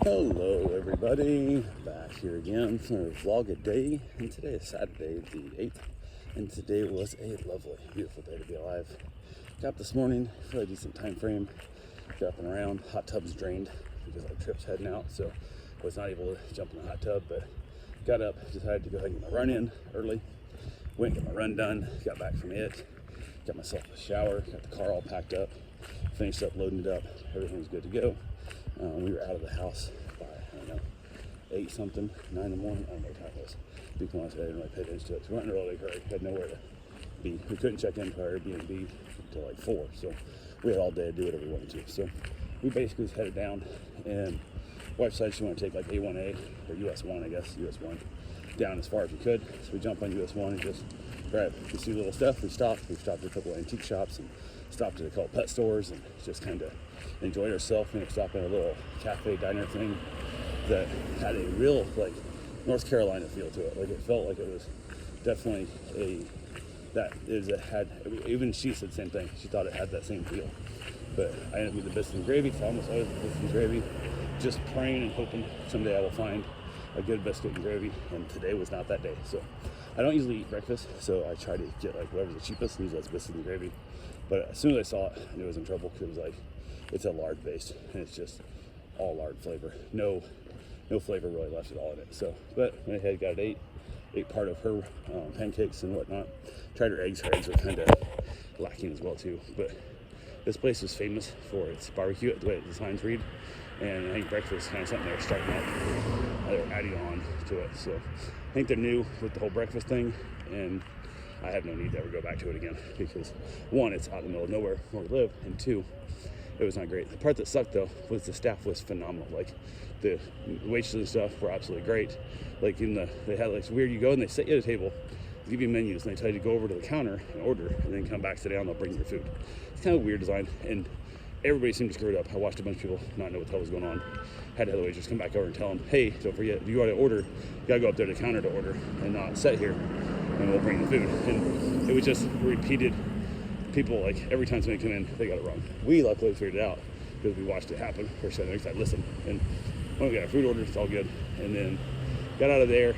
Hello everybody, back here again for a vlog a day, and today is Saturday the 8th, and today was a lovely, beautiful day to be alive. Got up this morning, really decent time frame, got up and around, hot tub's drained because our trip's heading out, so I was not able to jump in the hot tub, but got up, decided to go ahead and get my run in early, went and got my run done, got back from it, got myself a shower, got the car all packed up, finished up, loading it up, everything was good to go. We were out of the house by, 8 something, 9 in the morning, I don't know what time it was. To be honest, I didn't really pay attention to it. So we went in a really hurry, had nowhere to be. We couldn't check into our Airbnb until like 4, so we had all day to do whatever we wanted to. So we basically just headed down, and wife decided she wanted to take like A1A, or US 1, I guess, US 1, down as far as we could. So we jumped on US 1 and just grabbed a few little stuff. We stopped at a couple of antique shops and stopped at a couple pet stores and just kind of enjoyed ourselves. We stopped at a little cafe diner thing that had a real like North Carolina feel to it. Like it felt like it was definitely even she said the same thing. She thought it had that same feel. But I ended up with the biscuits and gravy, because I almost always have biscuits and gravy, just praying and hoping someday I will find a good biscuit and gravy, and today was not that day. So I don't usually eat breakfast, so I try to get like whatever's the cheapest and use that's biscuit and gravy. But as soon as I saw it, I knew I was in trouble, because it was like, it's a lard base, and it's just all lard flavor. No flavor really left at all in it. So, but went ahead, got it, ate part of her pancakes and whatnot. Tried her eggs. Her eggs were kind of lacking as well too. But this place is famous for its barbecue, the way the signs read. And I think breakfast is kind of something they're starting up. They're adding on to it. So I think they're new with the whole breakfast thing, and I have no need to ever go back to it again, because one, it's out in the middle of nowhere where we live, and two, it was not great. The part that sucked though was the staff was phenomenal. Like the waitresses and stuff were absolutely great. Like they had like weird, you go and they sit you at a table, they give you menus, and they tell you to go over to the counter and order, and then come back, sit down, they'll bring your food. It's kind of a weird design, and everybody seemed to screw it up. I watched a bunch of people not know what the hell was going on. Had to have the waitress come back over and tell them, hey, don't forget, if you want to order, you gotta go up there to the counter to order and not sit here, and we'll bring the food. And it was just repeated. People, like every time somebody came in, they got it wrong. We luckily figured it out because we watched it happen. First, I listened, and when we got our food order, it's all good. And then got out of there,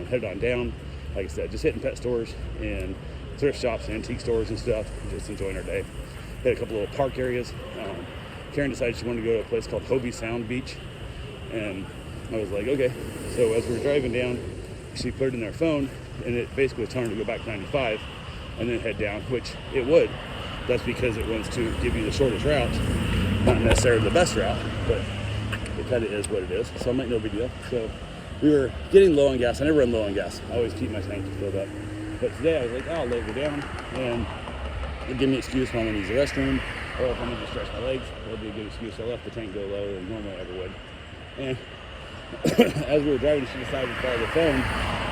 headed on down. Like I said, just hitting pet stores and thrift shops and antique stores and stuff, just enjoying our day. Hit a couple little park areas. Karen decided she wanted to go to a place called Hobie Sound Beach, and I was like, okay. So as we were driving down, she put it in her phone, and it basically was telling her to go back 95 and then head down, which it would. That's because it wants to give you the shortest route, not necessarily the best route, but it kind of is what it is. So I'm like, no big deal. So we were getting low on gas. I never run low on gas. I always keep my tank filled up. But today I was like, I'll lay her down, and it'll give me an excuse when I'm going to use the restroom, or if I'm going to stretch my legs, that'll be a good excuse. I left the tank go lower than normally I ever would. And as we were driving, she decided to follow the phone,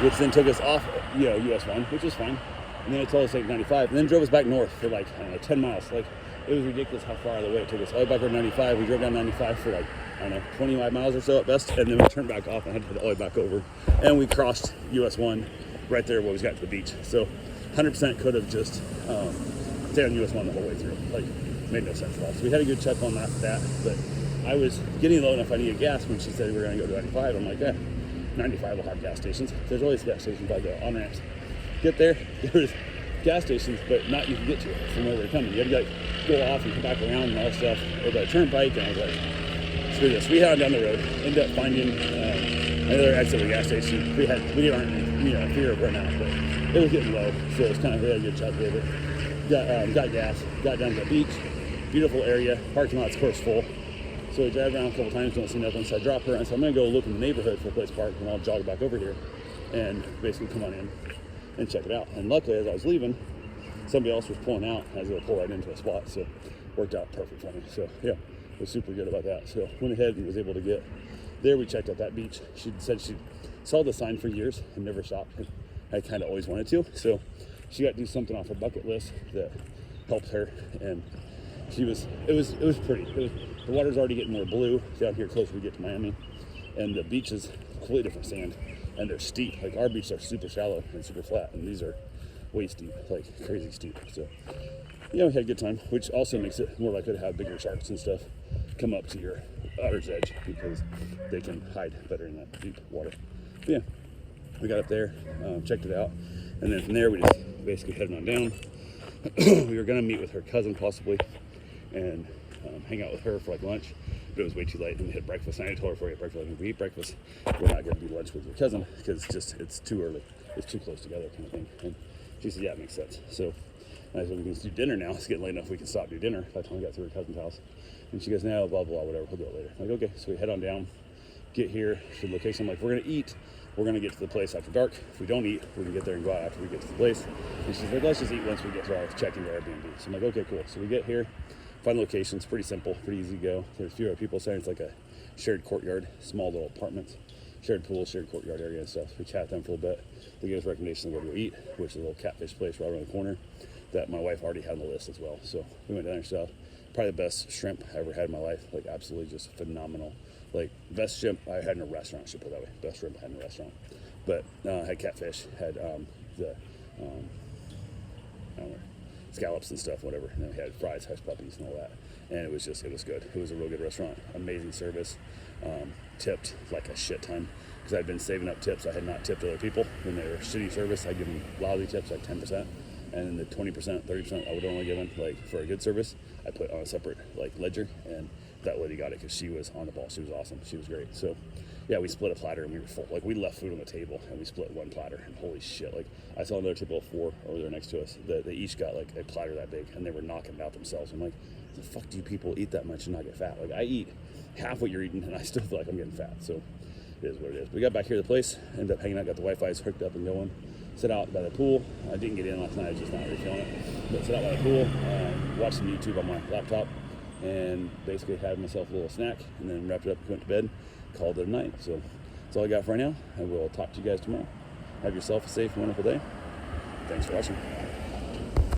which then took us off, US 1, which was fine. And then it told us like 95, and then drove us back north for like, 10 miles. Like, it was ridiculous how far out of the way it took us. All the way back on 95, we drove down 95 for like, 25 miles or so at best, and then we turned back off and had to head all the way back over. And we crossed US 1 right there where we got to the beach. So 100% could have just stayed on US 1 the whole way through. Like, made no sense at all. So we had a good check on that, but I was getting low enough I needed gas when she said we were going to go to 95. I'm like, 95 will have gas stations. There's always gas stations by the on-ramps. Get there was gas stations, but not you can get to it from where we're coming. You had to like go off and come back around and all that stuff. Or the turnpike, and I was like, screw this. We headed down the road, ended up finding another exit of the gas station. We didn't fear of running out, but it was getting low, so it was kind of really good shot with it. Got gas, got down to the beach, beautiful area, parking lot's of course full. So we drive around a couple times, don't see nothing, so I drop her, and so I'm gonna go look in the neighborhood for a place to park, and I'll jog back over here and basically come on in and check it out. And luckily, as I was leaving, somebody else was pulling out, and I was able to pull right into a spot, so it worked out perfect for me. So yeah, was super good about that. So went ahead and was able to get there. We checked out that beach. She said she saw the sign for years and never stopped. And I kind of always wanted to, so she got to do something off her bucket list that helped her, and it was pretty. The water's already getting more blue down here closer we get to Miami, and the beach is completely different sand, and they're steep. Like our beaches are super shallow and super flat, and these are way steep, like crazy steep. So we had a good time, which also makes it more likely to have bigger sharks and stuff come up to your Otter's Edge because they can hide better in that deep water. But yeah, we got up there, checked it out, and then from there we just basically headed on down. We were gonna meet with her cousin possibly and hang out with her for like lunch, but it was way too late and we had breakfast. And I told her before we had breakfast, like, if we eat breakfast, we're not gonna do lunch with your cousin because it's too early, it's too close together kind of thing. And she said, yeah, it makes sense. So I said, we can do dinner now. It's getting late enough we can stop do dinner by the time we got to her cousin's house. And she goes, no, blah, blah, whatever, we'll do it later. I'm like, okay. So we head on down, get here to the location. I'm like, we're going to eat. We're going to get to the place after dark. If we don't eat, we can get there and go out after we get to the place. And she's like, let's just eat once we get to our check-in to Airbnb. So I'm like, okay, cool. So we get here, find the location. It's pretty simple, pretty easy to go. There's a few other people saying it's like a shared courtyard, small little apartments, shared pool, shared courtyard area and stuff. We chat with them for a little bit. They gave us recommendations on where to go eat, which is a little catfish place right around the corner that my wife already had on the list as well. So we went down there and stuff. Probably the best shrimp I ever had in my life. Like absolutely just phenomenal. Like best shrimp I had in a restaurant, I should put it that way. Best shrimp I had in a restaurant. But had catfish, had the I don't know, scallops and stuff, whatever. And then we had fries, hush puppies and all that. And it was good. It was a real good restaurant. Amazing service. Tipped like a shit ton. Because I'd been saving up tips. I had not tipped other people. When they were shitty service, I'd give them lousy tips, like 10%. And then the 20%, 30% I would only give them, like for a good service, I put on a separate like ledger, and that lady got it because she was on the ball. She was awesome. She was great. So yeah, we split a platter and we were full. Like we left food on the table and we split one platter, and holy shit, like I saw another table of 4 over there next to us that they each got like a platter that big, and they were knocking it out themselves. I'm like, the fuck do you people eat that much and not get fat? Like I eat half what you're eating and I still feel like I'm getting fat. So it is what it is. We got back here to the place, ended up hanging out, got the Wi-Fi's hooked up and going. Sit out by the pool. I didn't get in last night, I was just not really feeling it. But sit out by the pool, watched some YouTube on my laptop, and basically had myself a little snack, and then wrapped it up, went to bed, called it a night. So that's all I got for right now. I will talk to you guys tomorrow. Have yourself a safe, wonderful day. Thanks for watching.